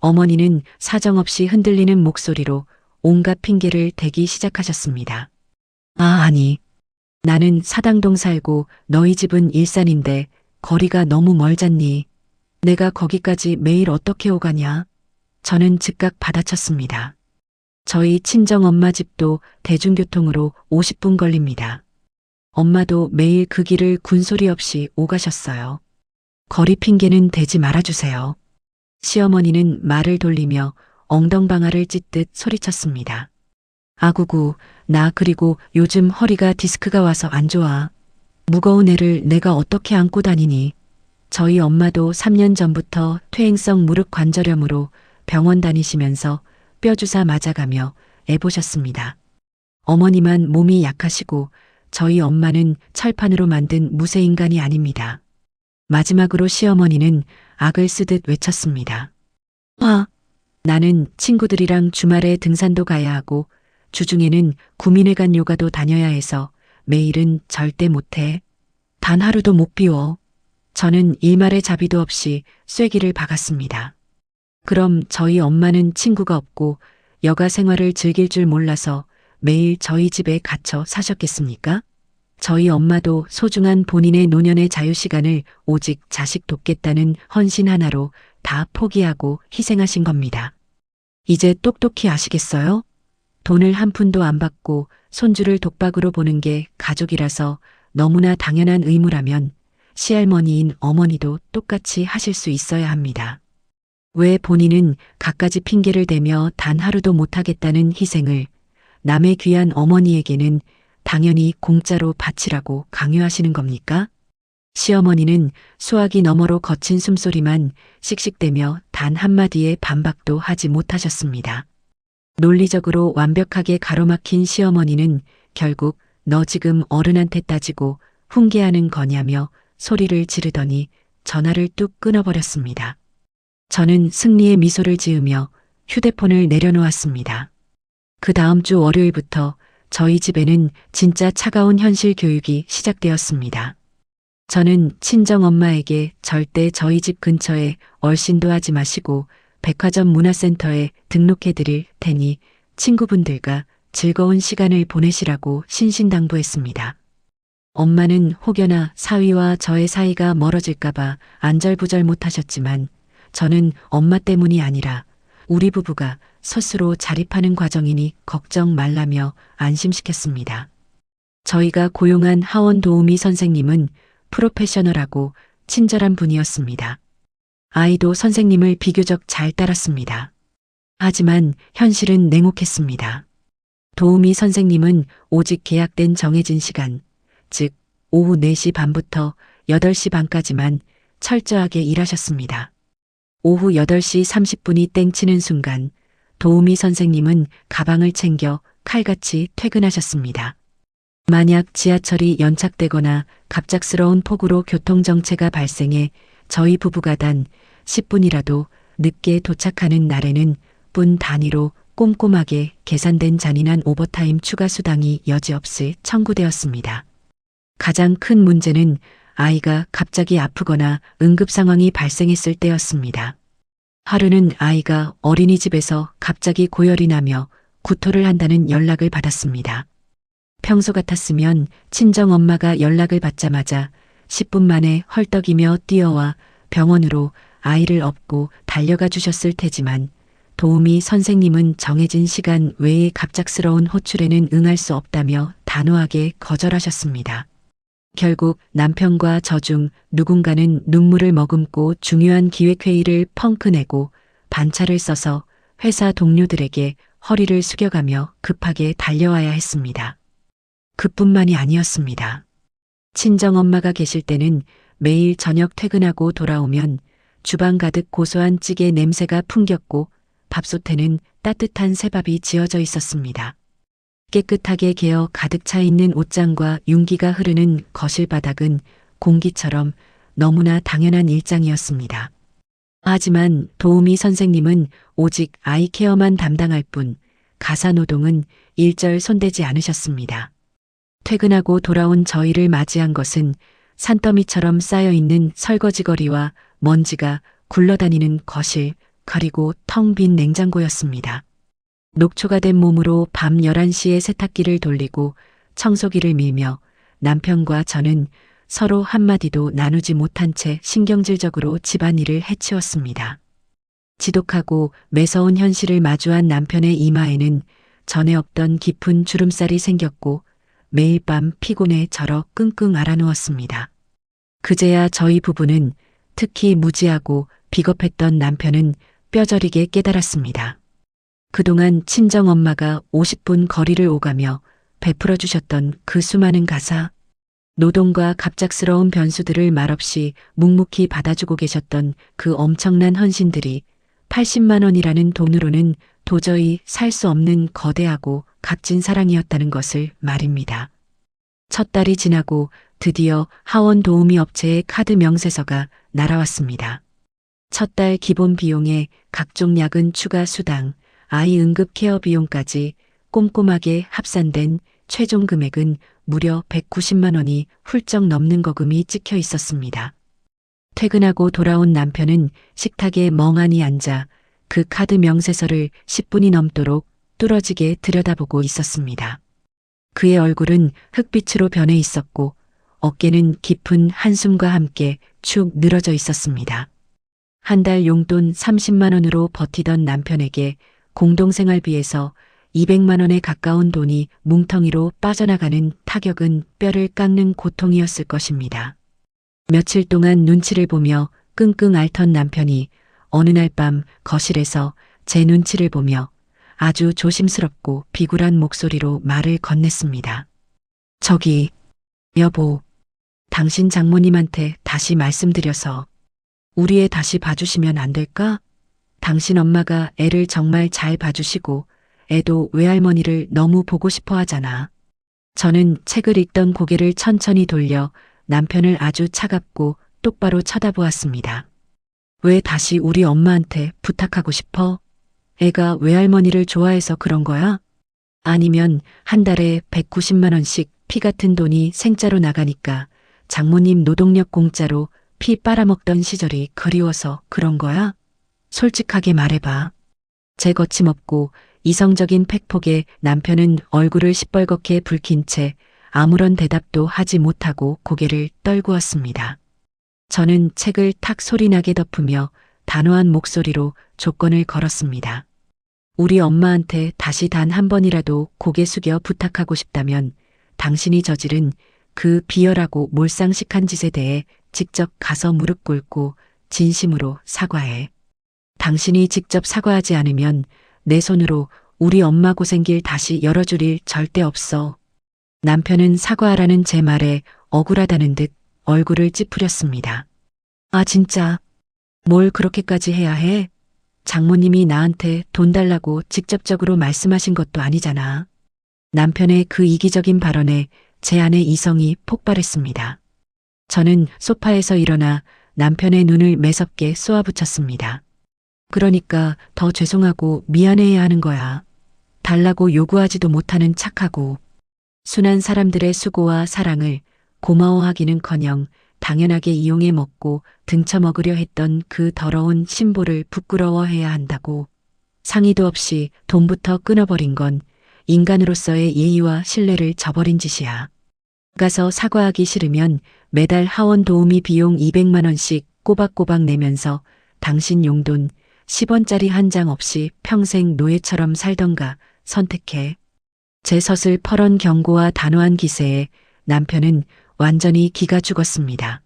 어머니는 사정없이 흔들리는 목소리로 온갖 핑계를 대기 시작하셨습니다. 아니. 나는 사당동 살고 너희 집은 일산인데 거리가 너무 멀잖니. 내가 거기까지 매일 어떻게 오가냐. 저는 즉각 받아쳤습니다. 저희 친정엄마 집도 대중교통으로 50분 걸립니다. 엄마도 매일 그 길을 군소리 없이 오가셨어요. 거리 핑계는 대지 말아주세요. 시어머니는 말을 돌리며 엉덩방아를 찢듯 소리쳤습니다. 아구구, 나 그리고 요즘 허리가 디스크가 와서 안 좋아. 무거운 애를 내가 어떻게 안고 다니니. 저희 엄마도 3년 전부터 퇴행성 무릎 관절염으로 병원 다니시면서 뼈주사 맞아가며 애 보셨습니다. 어머니만 몸이 약하시고 저희 엄마는 철판으로 만든 무쇠인간이 아닙니다. 마지막으로 시어머니는 악을 쓰듯 외쳤습니다. 나는 친구들이랑 주말에 등산도 가야 하고 주중에는 구민회관 요가도 다녀야 해서 매일은 절대 못해. 단 하루도 못 비워. 저는 일말의 자비도 없이 쐐기를 박았습니다. 그럼 저희 엄마는 친구가 없고 여가 생활을 즐길 줄 몰라서 매일 저희 집에 갇혀 사셨겠습니까? 저희 엄마도 소중한 본인의 노년의 자유시간을 오직 자식 돕겠다는 헌신 하나로 다 포기하고 희생하신 겁니다. 이제 똑똑히 아시겠어요? 돈을 한 푼도 안 받고 손주를 독박으로 보는 게 가족이라서 너무나 당연한 의무라면 시할머니인 어머니도 똑같이 하실 수 있어야 합니다. 왜 본인은 갖가지 핑계를 대며 단 하루도 못하겠다는 희생을 남의 귀한 어머니에게는 당연히 공짜로 바치라고 강요하시는 겁니까? 시어머니는 수화기 너머로 거친 숨소리만 씩씩대며 단 한마디의 반박도 하지 못하셨습니다. 논리적으로 완벽하게 가로막힌 시어머니는 결국 너 지금 어른한테 따지고 훈계하는 거냐며 소리를 지르더니 전화를 뚝 끊어버렸습니다. 저는 승리의 미소를 지으며 휴대폰을 내려놓았습니다. 그 다음 주 월요일부터 저희 집에는 진짜 차가운 현실 교육이 시작되었습니다. 저는 친정엄마에게 절대 저희 집 근처에 얼씬도 하지 마시고 백화점 문화센터에 등록해드릴 테니 친구분들과 즐거운 시간을 보내시라고 신신당부했습니다. 엄마는 혹여나 사위와 저의 사이가 멀어질까봐 안절부절 못하셨지만 저는 엄마 때문이 아니라 우리 부부가 스스로 자립하는 과정이니 걱정 말라며 안심시켰습니다. 저희가 고용한 하원 도우미 선생님은 프로페셔널하고 친절한 분이었습니다. 아이도 선생님을 비교적 잘 따랐습니다. 하지만 현실은 냉혹했습니다. 도우미 선생님은 오직 계약된 정해진 시간, 즉 오후 4시 반부터 8시 반까지만 철저하게 일하셨습니다. 오후 8시 30분이 땡치는 순간 도우미 선생님은 가방을 챙겨 칼같이 퇴근하셨습니다. 만약 지하철이 연착되거나 갑작스러운 폭우로 교통정체가 발생해 저희 부부가 단 10분이라도 늦게 도착하는 날에는 분 단위로 꼼꼼하게 계산된 잔인한 오버타임 추가 수당이 여지없이 청구되었습니다. 가장 큰 문제는 아이가 갑자기 아프거나 응급 상황이 발생했을 때였습니다. 하루는 아이가 어린이집에서 갑자기 고열이 나며 구토를 한다는 연락을 받았습니다. 평소 같았으면 친정엄마가 연락을 받자마자 10분 만에 헐떡이며 뛰어와 병원으로 아이를 업고 달려가 주셨을 테지만 도우미 선생님은 정해진 시간 외에 갑작스러운 호출에는 응할 수 없다며 단호하게 거절하셨습니다. 결국 남편과 저 중 누군가는 눈물을 머금고 중요한 기획회의를 펑크 내고 반차를 써서 회사 동료들에게 허리를 숙여가며 급하게 달려와야 했습니다. 그뿐만이 아니었습니다. 친정엄마가 계실 때는 매일 저녁 퇴근하고 돌아오면 주방 가득 고소한 찌개 냄새가 풍겼고 밥솥에는 따뜻한 새밥이 지어져 있었습니다. 깨끗하게 개어 가득 차 있는 옷장과 윤기가 흐르는 거실 바닥은 공기처럼 너무나 당연한 일상이었습니다. 하지만 도우미 선생님은 오직 아이 케어만 담당할 뿐 가사 노동은 일절 손대지 않으셨습니다. 퇴근하고 돌아온 저희를 맞이한 것은 산더미처럼 쌓여있는 설거지거리와 먼지가 굴러다니는 거실, 그리고 텅 빈 냉장고였습니다. 녹초가 된 몸으로 밤 11시에 세탁기를 돌리고 청소기를 밀며 남편과 저는 서로 한마디도 나누지 못한 채 신경질적으로 집안일을 해치웠습니다. 지독하고 매서운 현실을 마주한 남편의 이마에는 전에 없던 깊은 주름살이 생겼고 매일 밤 피곤에 절어 끙끙 앓아누웠습니다. 그제야 저희 부부는, 특히 무지하고 비겁했던 남편은 뼈저리게 깨달았습니다. 그동안 친정엄마가 50분 거리를 오가며 베풀어 주셨던 그 수많은 가사, 노동과 갑작스러운 변수들을 말없이 묵묵히 받아주고 계셨던 그 엄청난 헌신들이 80만 원이라는 돈으로는 도저히 살 수 없는 거대하고 값진 사랑이었다는 것을 말입니다. 첫 달이 지나고 드디어 하원 도우미 업체의 카드 명세서가 날아왔습니다. 첫 달 기본 비용에 각종 야근 추가 수당, 아이 응급 케어 비용까지 꼼꼼하게 합산된 최종 금액은 무려 190만 원이 훌쩍 넘는 거금이 찍혀 있었습니다. 퇴근하고 돌아온 남편은 식탁에 멍하니 앉아 그 카드 명세서를 10분이 넘도록 뚫어지게 들여다보고 있었습니다. 그의 얼굴은 흑빛으로 변해 있었고 어깨는 깊은 한숨과 함께 축 늘어져 있었습니다. 한 달 용돈 30만 원으로 버티던 남편에게 공동생활비에서 200만 원에 가까운 돈이 뭉텅이로 빠져나가는 타격은 뼈를 깎는 고통이었을 것입니다. 며칠 동안 눈치를 보며 끙끙 앓던 남편이 어느 날 밤 거실에서 제 눈치를 보며 아주 조심스럽고 비굴한 목소리로 말을 건넸습니다. 저기, 여보, 당신 장모님한테 다시 말씀드려서 우리 애 다시 봐주시면 안 될까? 당신 엄마가 애를 정말 잘 봐주시고 애도 외할머니를 너무 보고 싶어 하잖아. 저는 책을 읽던 고개를 천천히 돌려 남편을 아주 차갑고 똑바로 쳐다보았습니다. 왜 다시 우리 엄마한테 부탁하고 싶어? 애가 외할머니를 좋아해서 그런 거야? 아니면 한 달에 190만 원씩 피 같은 돈이 생짜로 나가니까 장모님 노동력 공짜로 피 빨아먹던 시절이 그리워서 그런 거야? 솔직하게 말해봐. 제 거침없고 이성적인 팩폭에 남편은 얼굴을 시뻘겋게 붉힌 채 아무런 대답도 하지 못하고 고개를 떨구었습니다. 저는 책을 탁 소리나게 덮으며 단호한 목소리로 조건을 걸었습니다. 우리 엄마한테 다시 단 한 번이라도 고개 숙여 부탁하고 싶다면 당신이 저지른 그 비열하고 몰상식한 짓에 대해 직접 가서 무릎 꿇고 진심으로 사과해. 당신이 직접 사과하지 않으면 내 손으로 우리 엄마 고생길 다시 열어줄 일 절대 없어. 남편은 사과하라는 제 말에 억울하다는 듯 얼굴을 찌푸렸습니다. 아, 진짜. 뭘 그렇게까지 해야 해? 장모님이 나한테 돈 달라고 직접적으로 말씀하신 것도 아니잖아. 남편의 그 이기적인 발언에 제 안의 이성이 폭발했습니다. 저는 소파에서 일어나 남편의 눈을 매섭게 쏘아붙였습니다. 그러니까 더 죄송하고 미안해야 하는 거야. 달라고 요구하지도 못하는 착하고 순한 사람들의 수고와 사랑을 고마워하기는커녕 당연하게 이용해 먹고 등쳐먹으려 했던 그 더러운 신보를 부끄러워해야 한다고 상의도 없이 돈부터 끊어버린 건 인간으로서의 예의와 신뢰를 저버린 짓이야. 가서 사과하기 싫으면 매달 하원 도우미 비용 200만 원씩 꼬박꼬박 내면서 당신 용돈 10원짜리 한 장 없이 평생 노예처럼 살던가 선택해. 제 서슬 퍼런 경고와 단호한 기세에 남편은 완전히 기가 죽었습니다.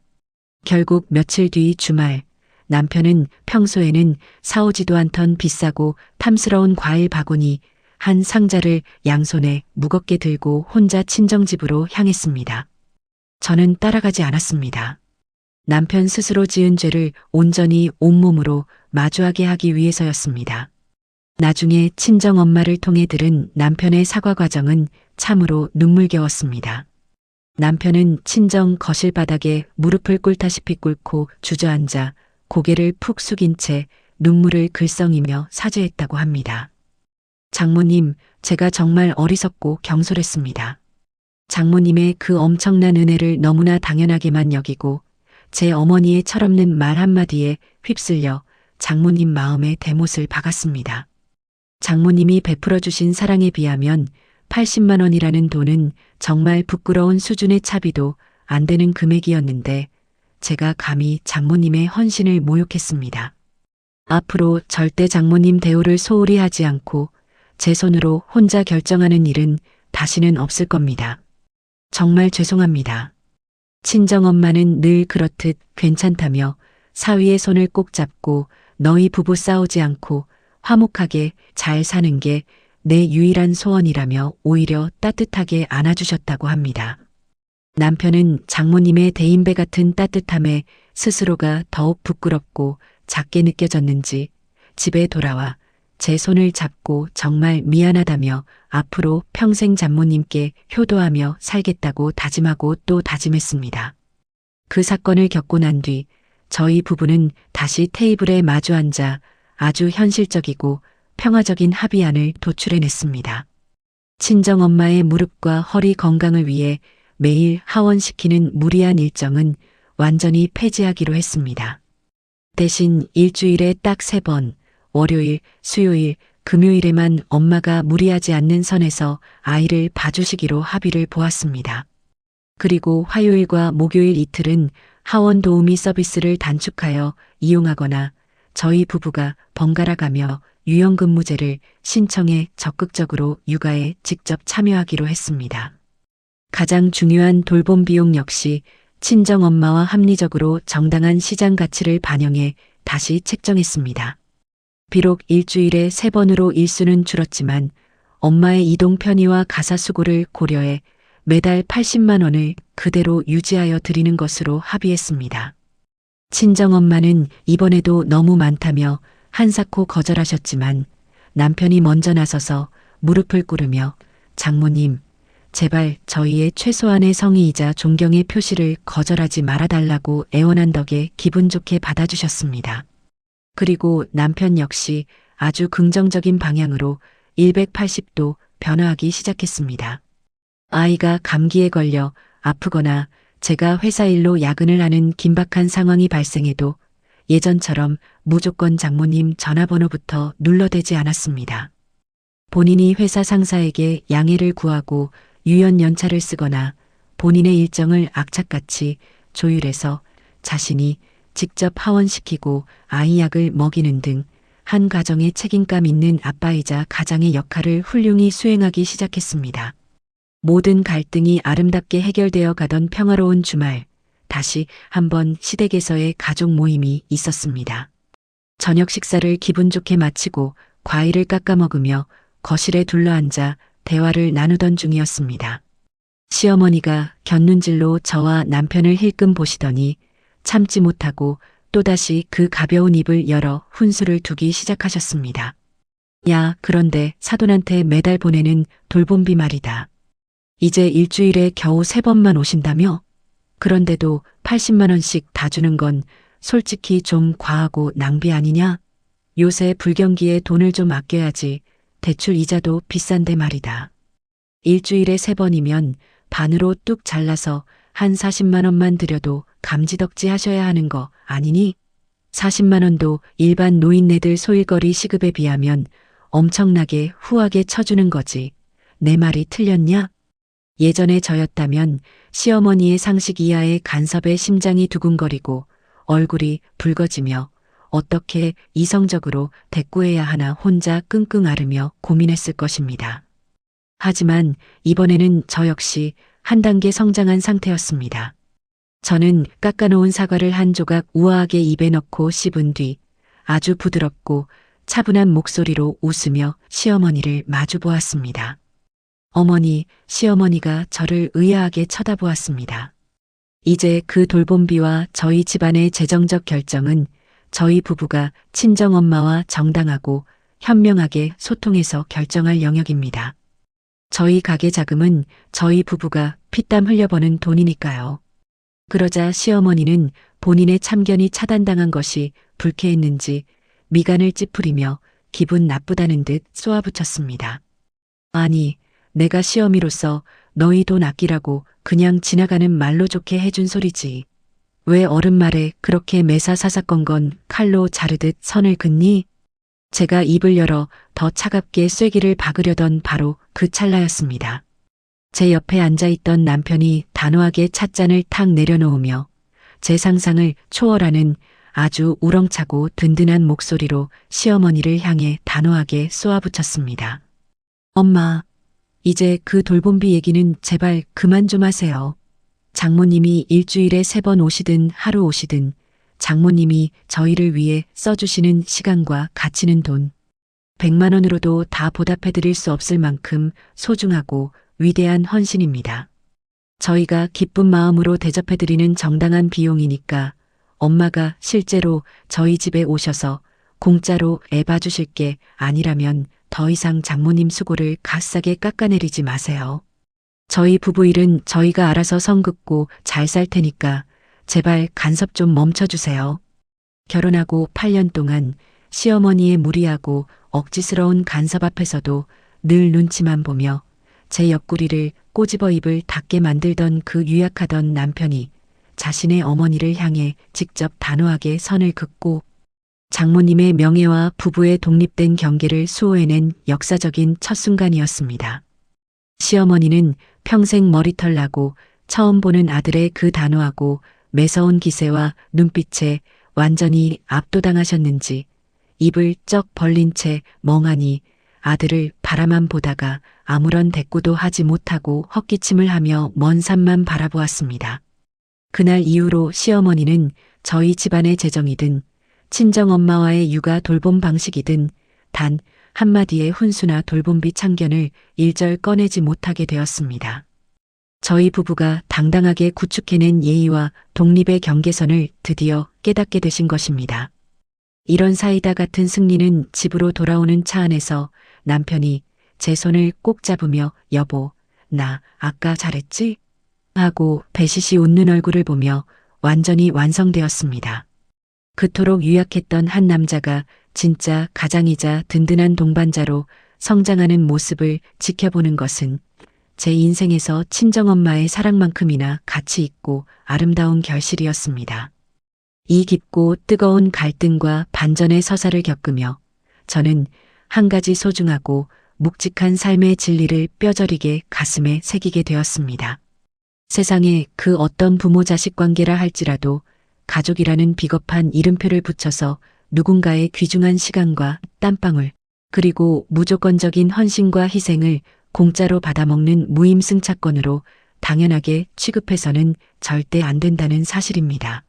결국 며칠 뒤 주말 남편은 평소에는 사오지도 않던 비싸고 탐스러운 과일 바구니 한 상자를 양손에 무겁게 들고 혼자 친정집으로 향했습니다. 저는 따라가지 않았습니다. 남편 스스로 지은 죄를 온전히 온몸으로 마주하게 하기 위해서였습니다. 나중에 친정엄마를 통해 들은 남편의 사과 과정은 참으로 눈물겨웠습니다. 남편은 친정 거실 바닥에 무릎을 꿇다시피 꿇고 주저앉아 고개를 푹 숙인 채 눈물을 글썽이며 사죄했다고 합니다. 장모님, 제가 정말 어리석고 경솔했습니다. 장모님의 그 엄청난 은혜를 너무나 당연하게만 여기고 제 어머니의 철없는 말 한마디에 휩쓸려 장모님 마음에 대못을 박았습니다. 장모님이 베풀어 주신 사랑에 비하면 80만 원이라는 돈은 정말 부끄러운 수준의 차비도 안 되는 금액이었는데 제가 감히 장모님의 헌신을 모욕했습니다. 앞으로 절대 장모님 대우를 소홀히 하지 않고 제 손으로 혼자 결정하는 일은 다시는 없을 겁니다. 정말 죄송합니다. 친정엄마는 늘 그렇듯 괜찮다며 사위의 손을 꼭 잡고 너희 부부 싸우지 않고 화목하게 잘 사는 게 내 유일한 소원이라며 오히려 따뜻하게 안아주셨다고 합니다. 남편은 장모님의 대인배 같은 따뜻함에 스스로가 더욱 부끄럽고 작게 느껴졌는지 집에 돌아와 제 손을 잡고 정말 미안하다며 앞으로 평생 장모님께 효도하며 살겠다고 다짐하고 또 다짐했습니다. 그 사건을 겪고 난 뒤 저희 부부는 다시 테이블에 마주 앉아 아주 현실적이고 평화적인 합의안을 도출해냈습니다. 친정엄마의 무릎과 허리 건강을 위해 매일 하원시키는 무리한 일정은 완전히 폐지하기로 했습니다. 대신 일주일에 딱 3번, 월요일, 수요일, 금요일에만 엄마가 무리하지 않는 선에서 아이를 봐주시기로 합의를 보았습니다. 그리고 화요일과 목요일 이틀은 하원 도우미 서비스를 단축하여 이용하거나 저희 부부가 번갈아 가며 유연근무제를 신청해 적극적으로 육아에 직접 참여하기로 했습니다. 가장 중요한 돌봄 비용 역시 친정엄마와 합리적으로 정당한 시장 가치를 반영해 다시 책정했습니다. 비록 일주일에 3번으로 일수는 줄었지만 엄마의 이동 편의와 가사 수고를 고려해 매달 80만 원을 그대로 유지하여 드리는 것으로 합의했습니다. 친정엄마는 이번에도 너무 많다며 한사코 거절하셨지만 남편이 먼저 나서서 무릎을 꿇으며 장모님, 제발 저희의 최소한의 성의이자 존경의 표시를 거절하지 말아달라고 애원한 덕에 기분 좋게 받아주셨습니다. 그리고 남편 역시 아주 긍정적인 방향으로 180도 변화하기 시작했습니다. 아이가 감기에 걸려 아프거나 제가 회사 일로 야근을 하는 긴박한 상황이 발생해도 예전처럼 무조건 장모님 전화번호부터 눌러대지 않았습니다. 본인이 회사 상사에게 양해를 구하고 유연 연차를 쓰거나 본인의 일정을 악착같이 조율해서 자신이 직접 하원시키고 아이 약을 먹이는 등 한 가정의 책임감 있는 아빠이자 가장의 역할을 훌륭히 수행하기 시작했습니다. 모든 갈등이 아름답게 해결되어 가던 평화로운 주말, 다시 한번 시댁에서의 가족 모임이 있었습니다. 저녁 식사를 기분 좋게 마치고 과일을 깎아 먹으며 거실에 둘러앉아 대화를 나누던 중이었습니다. 시어머니가 곁눈질로 저와 남편을 힐끔 보시더니 참지 못하고 또다시 그 가벼운 입을 열어 훈수를 두기 시작하셨습니다. 야, 그런데 사돈한테 매달 보내는 돌봄비 말이다. 이제 일주일에 겨우 3번만 오신다며? 그런데도 80만 원씩 다 주는 건 솔직히 좀 과하고 낭비 아니냐? 요새 불경기에 돈을 좀 아껴야지. 대출 이자도 비싼데 말이다. 일주일에 3번이면 반으로 뚝 잘라서 한 40만 원만 들여도 감지덕지 하셔야 하는 거 아니니? 40만 원도 일반 노인네들 소일거리 시급에 비하면 엄청나게 후하게 쳐주는 거지. 내 말이 틀렸냐? 예전에 저였다면 시어머니의 상식 이하의 간섭에 심장이 두근거리고 얼굴이 붉어지며 어떻게 이성적으로 대꾸해야 하나 혼자 끙끙 앓으며 고민했을 것입니다. 하지만 이번에는 저 역시 한 단계 성장한 상태였습니다. 저는 깎아놓은 사과를 한 조각 우아하게 입에 넣고 씹은 뒤 아주 부드럽고 차분한 목소리로 웃으며 시어머니를 마주 보았습니다. 어머니, 시어머니가 저를 의아하게 쳐다보았습니다. 이제 그 돌봄비와 저희 집안의 재정적 결정은 저희 부부가 친정엄마와 정당하고 현명하게 소통해서 결정할 영역입니다. 저희 가게 자금은 저희 부부가 피땀 흘려버는 돈이니까요. 그러자 시어머니는 본인의 참견이 차단당한 것이 불쾌했는지 미간을 찌푸리며 기분 나쁘다는 듯 쏘아붙였습니다. 아니, 내가 시어미로서 너희 돈 아끼라고 그냥 지나가는 말로 좋게 해준 소리지. 왜 어른 말에 그렇게 매사사사건건 칼로 자르듯 선을 긋니? 제가 입을 열어 더 차갑게 쐐기를 박으려던 바로 그 찰나였습니다. 제 옆에 앉아있던 남편이 단호하게 찻잔을 탁 내려놓으며 제 상상을 초월하는 아주 우렁차고 든든한 목소리로 시어머니를 향해 단호하게 쏘아붙였습니다. 엄마, 이제 그 돌봄비 얘기는 제발 그만 좀 하세요. 장모님이 일주일에 3번 오시든 하루 오시든 장모님이 저희를 위해 써주시는 시간과 가치는 돈 100만 원으로도 다 보답해드릴 수 없을 만큼 소중하고 위대한 헌신입니다. 저희가 기쁜 마음으로 대접해드리는 정당한 비용이니까 엄마가 실제로 저희 집에 오셔서 공짜로 애 봐주실 게 아니라면 더 이상 장모님 수고를 값싸게 깎아내리지 마세요. 저희 부부 일은 저희가 알아서 선 긋고 잘 살 테니까 제발 간섭 좀 멈춰주세요. 결혼하고 8년 동안 시어머니의 무리하고 억지스러운 간섭 앞에서도 늘 눈치만 보며 제 옆구리를 꼬집어 입을 닫게 만들던 그 유약하던 남편이 자신의 어머니를 향해 직접 단호하게 선을 긋고 장모님의 명예와 부부의 독립된 경계를 수호해낸 역사적인 첫 순간이었습니다. 시어머니는 평생 머리털 나고 처음 보는 아들의 그 단호하고 매서운 기세와 눈빛에 완전히 압도당하셨는지 입을 쩍 벌린 채 멍하니 아들을 바라만 보다가 아무런 대꾸도 하지 못하고 헛기침을 하며 먼 산만 바라보았습니다. 그날 이후로 시어머니는 저희 집안의 재정이든 친정엄마와의 육아 돌봄 방식이든 단 한마디의 훈수나 돌봄비 참견을 일절 꺼내지 못하게 되었습니다. 저희 부부가 당당하게 구축해낸 예의와 독립의 경계선을 드디어 깨닫게 되신 것입니다. 이런 사이다 같은 승리는 집으로 돌아오는 차 안에서 남편이 제 손을 꼭 잡으며 여보, 나 아까 잘했지? 하고 배시시 웃는 얼굴을 보며 완전히 완성되었습니다. 그토록 유약했던 한 남자가 진짜 가장이자 든든한 동반자로 성장하는 모습을 지켜보는 것은 제 인생에서 친정엄마의 사랑만큼이나 가치 있고 아름다운 결실이었습니다. 이 깊고 뜨거운 갈등과 반전의 서사를 겪으며 저는 한 가지 소중하고 묵직한 삶의 진리를 뼈저리게 가슴에 새기게 되었습니다. 세상에 그 어떤 부모 자식 관계라 할지라도 가족이라는 비겁한 이름표를 붙여서 누군가의 귀중한 시간과 땀방울 그리고 무조건적인 헌신과 희생을 공짜로 받아먹는 무임승차권으로 당연하게 취급해서는 절대 안 된다는 사실입니다.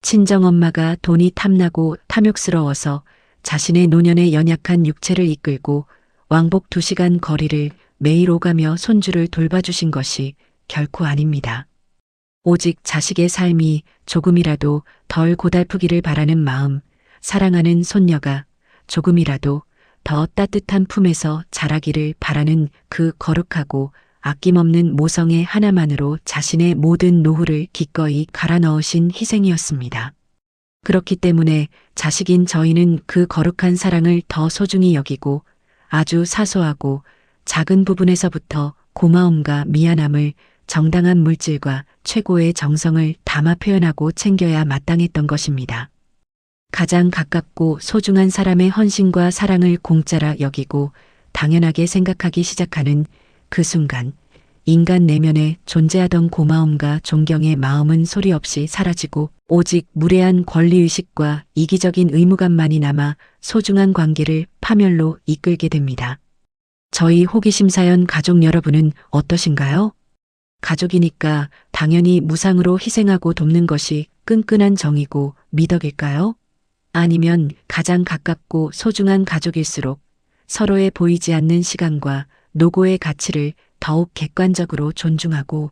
친정엄마가 돈이 탐나고 탐욕스러워서 자신의 노년의 연약한 육체를 이끌고 왕복 2시간 거리를 매일 오가며 손주를 돌봐주신 것이 결코 아닙니다. 오직 자식의 삶이 조금이라도 덜 고달프기를 바라는 마음, 사랑하는 손녀가 조금이라도 더 따뜻한 품에서 자라기를 바라는 그 거룩하고 아낌없는 모성애 하나만으로 자신의 모든 노후를 기꺼이 갈아 넣으신 희생이었습니다. 그렇기 때문에 자식인 저희는 그 거룩한 사랑을 더 소중히 여기고 아주 사소하고 작은 부분에서부터 고마움과 미안함을 정당한 물질과 최고의 정성을 담아 표현하고 챙겨야 마땅했던 것입니다. 가장 가깝고 소중한 사람의 헌신과 사랑을 공짜라 여기고 당연하게 생각하기 시작하는 그 순간, 인간 내면에 존재하던 고마움과 존경의 마음은 소리 없이 사라지고 오직 무례한 권리의식과 이기적인 의무감만이 남아 소중한 관계를 파멸로 이끌게 됩니다. 저희 호기심 사연 가족 여러분은 어떠신가요? 가족이니까 당연히 무상으로 희생하고 돕는 것이 끈끈한 정이고 미덕일까요? 아니면 가장 가깝고 소중한 가족일수록 서로의 보이지 않는 시간과 노고의 가치를 더욱 객관적으로 존중하고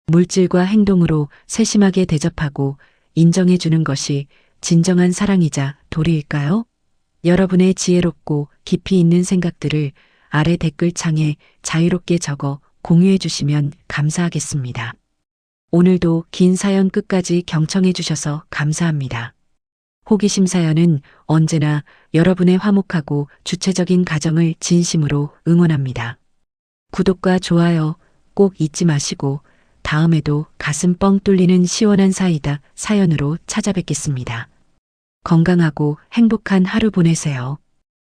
물질과 행동으로 세심하게 대접하고 인정해 주는 것이 진정한 사랑이자 도리일까요? 여러분의 지혜롭고 깊이 있는 생각들을 아래 댓글창에 자유롭게 적어 공유해 주시면 감사하겠습니다. 오늘도 긴 사연 끝까지 경청해 주셔서 감사합니다. 호기심 사연은 언제나 여러분의 화목하고 주체적인 가정을 진심으로 응원합니다. 구독과 좋아요 꼭 잊지 마시고 다음에도 가슴 뻥 뚫리는 시원한 사이다 사연으로 찾아뵙겠습니다. 건강하고 행복한 하루 보내세요.